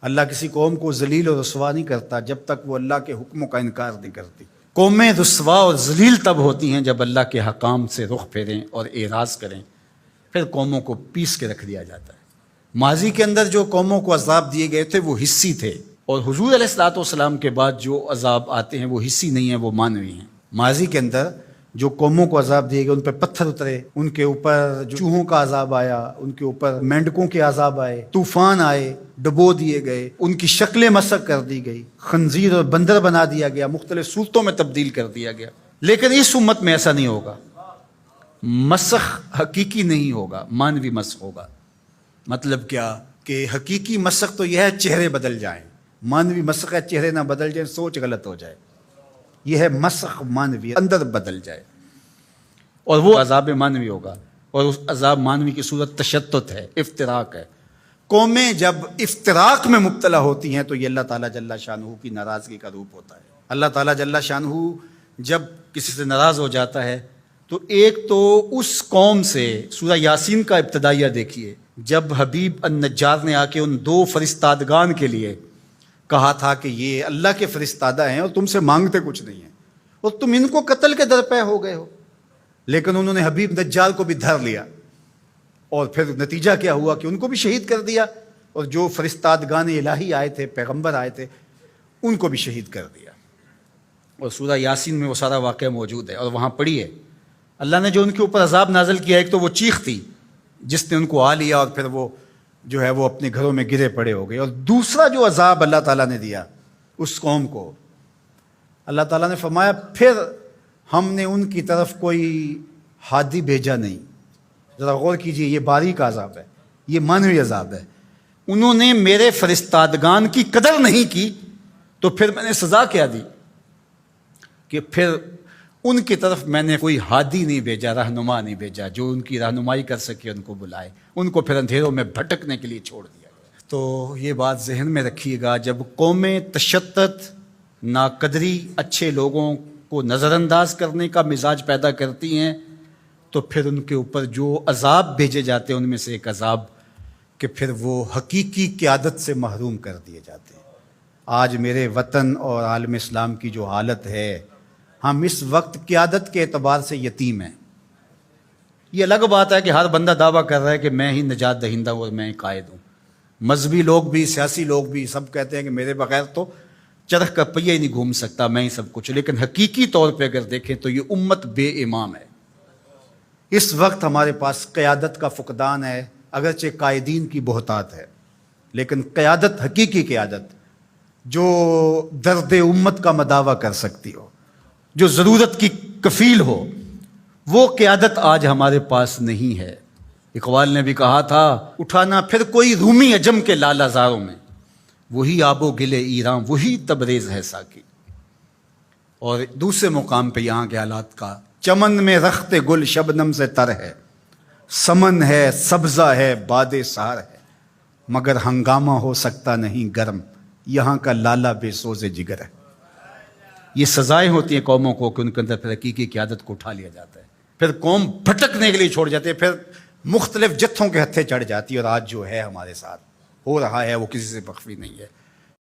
اللہ کسی قوم کو ذلیل و رسوا نہیں کرتا جب تک وہ اللہ کے حکموں کا انکار نہیں کرتی۔ قومیں رسوا اور ذلیل تب ہوتی ہیں جب اللہ کے حکام سے رخ پھیریں اور اعراض کریں، پھر قوموں کو پیس کے رکھ دیا جاتا ہے۔ ماضی کے اندر جو قوموں کو عذاب دیے گئے تھے وہ حصی تھے، اور حضور علیہ الصلوۃ والسلام کے بعد جو عذاب آتے ہیں وہ حصی نہیں ہیں، وہ معنوی ہیں۔ ماضی کے اندر جو قوموں کو عذاب دیے گئے، ان پہ پتھر اترے، ان کے اوپر جو چوہوں کا عذاب آیا، ان کے اوپر مینڈکوں کے عذاب آئے، طوفان آئے، ڈبو دیے گئے، ان کی شکلیں مسخ کر دی گئی، خنزیر اور بندر بنا دیا گیا، مختلف صورتوں میں تبدیل کر دیا گیا۔ لیکن اس امت میں ایسا نہیں ہوگا، مسخ حقیقی نہیں ہوگا، مانوی مسخ ہوگا۔ مطلب کیا کہ حقیقی مسخ تو یہ ہے چہرے بدل جائیں، مانوی مسخ ہے چہرے نہ بدل جائیں، سوچ غلط ہو جائے۔ یہ ہے مسخ مانوی، اندر بدل جائے، اور وہ عذاب مانوی ہوگا، اور اس عذاب مانوی کی صورت تشتت ہے، افتراق ہے۔ قومیں جب افتراق میں مبتلا ہوتی ہیں تو یہ اللہ تعالیٰ جل شانہ کی ناراضگی کا روپ ہوتا ہے۔ اللہ تعالیٰ جل شانہ جب کسی سے ناراض ہو جاتا ہے تو ایک تو اس قوم سے، سورہ یاسین کا ابتدائیہ دیکھیے، جب حبیب النجار نے آ کے ان دو فرستادگان کے لیے کہا تھا کہ یہ اللہ کے فرستادہ ہیں اور تم سے مانگتے کچھ نہیں ہیں، اور تم ان کو قتل کے درپے ہو گئے ہو، لیکن انہوں نے حبیب نجار کو بھی دھر لیا، اور پھر نتیجہ کیا ہوا کہ ان کو بھی شہید کر دیا، اور جو فرستادگان الہی آئے تھے، پیغمبر آئے تھے، ان کو بھی شہید کر دیا۔ اور سورہ یاسین میں وہ سارا واقعہ موجود ہے، اور وہاں پڑھیے اللہ نے جو ان کے اوپر عذاب نازل کیا۔ ایک تو وہ چیخ تھی جس نے ان کو آ لیا، اور پھر وہ جو ہے وہ اپنے گھروں میں گرے پڑے ہو گئے۔ اور دوسرا جو عذاب اللہ تعالیٰ نے دیا اس قوم کو، اللہ تعالیٰ نے فرمایا پھر ہم نے ان کی طرف کوئی ہادی بھیجا نہیں۔ ذرا غور کیجئے، یہ باریک عذاب ہے، یہ مانوی عذاب ہے۔ انہوں نے میرے فرستادگان کی قدر نہیں کی تو پھر میں نے سزا کیا دی کہ پھر ان کی طرف میں نے کوئی ہادی نہیں بھیجا، رہنما نہیں بھیجا جو ان کی رہنمائی کر سکے، ان کو بلائے، ان کو پھر اندھیروں میں بھٹکنے کے لیے چھوڑ دیا گیا۔ تو یہ بات ذہن میں رکھیے گا، جب قومیں تشدد، ناقدری، اچھے لوگوں کو نظر انداز کرنے کا مزاج پیدا کرتی ہیں تو پھر ان کے اوپر جو عذاب بھیجے جاتے ہیں ان میں سے ایک عذاب کہ پھر وہ حقیقی قیادت سے محروم کر دیے جاتے ہیں۔ آج میرے وطن اور عالم اسلام کی جو حالت ہے، ہم اس وقت قیادت کے اعتبار سے یتیم ہیں۔ یہ الگ بات ہے کہ ہر بندہ دعویٰ کر رہا ہے کہ میں ہی نجات دہندہ ہوں اور میں ہی قائد ہوں۔ مذہبی لوگ بھی، سیاسی لوگ بھی، سب کہتے ہیں کہ میرے بغیر تو چرخ کا پہیہ ہی نہیں گھوم سکتا، میں ہی سب کچھ۔ لیکن حقیقی طور پہ اگر دیکھیں تو یہ امت بے امام ہے۔ اس وقت ہمارے پاس قیادت کا فقدان ہے، اگرچہ قائدین کی بہتات ہے، لیکن قیادت، حقیقی قیادت جو درد امت کا مداوع کر سکتی ہو، جو ضرورت کی کفیل ہو، وہ قیادت آج ہمارے پاس نہیں ہے۔ اقبال نے بھی کہا تھا، اٹھانا پھر کوئی رومی عجم کے لالہ زاروں میں، وہی آب و گل ایران، وہی تبریز ہے ساکی۔ اور دوسرے مقام پہ یہاں کے حالات کا، چمن میں رخت گل شبنم سے تر ہے، سمن ہے، سبزہ ہے، باد سحر ہے، مگر ہنگامہ ہو سکتا نہیں گرم، یہاں کا لالا بے سوز جگر ہے۔ یہ سزائیں ہوتی ہیں قوموں کو کہ ان کے اندر پھر حقیقی قیادت کو اٹھا لیا جاتا ہے، پھر قوم بھٹکنے کے لیے چھوڑ جاتے ہیں، پھر مختلف جتھوں کے ہتھے چڑھ جاتی ہے۔ اور آج جو ہے ہمارے ساتھ ہو رہا ہے وہ کسی سے مخفی نہیں ہے۔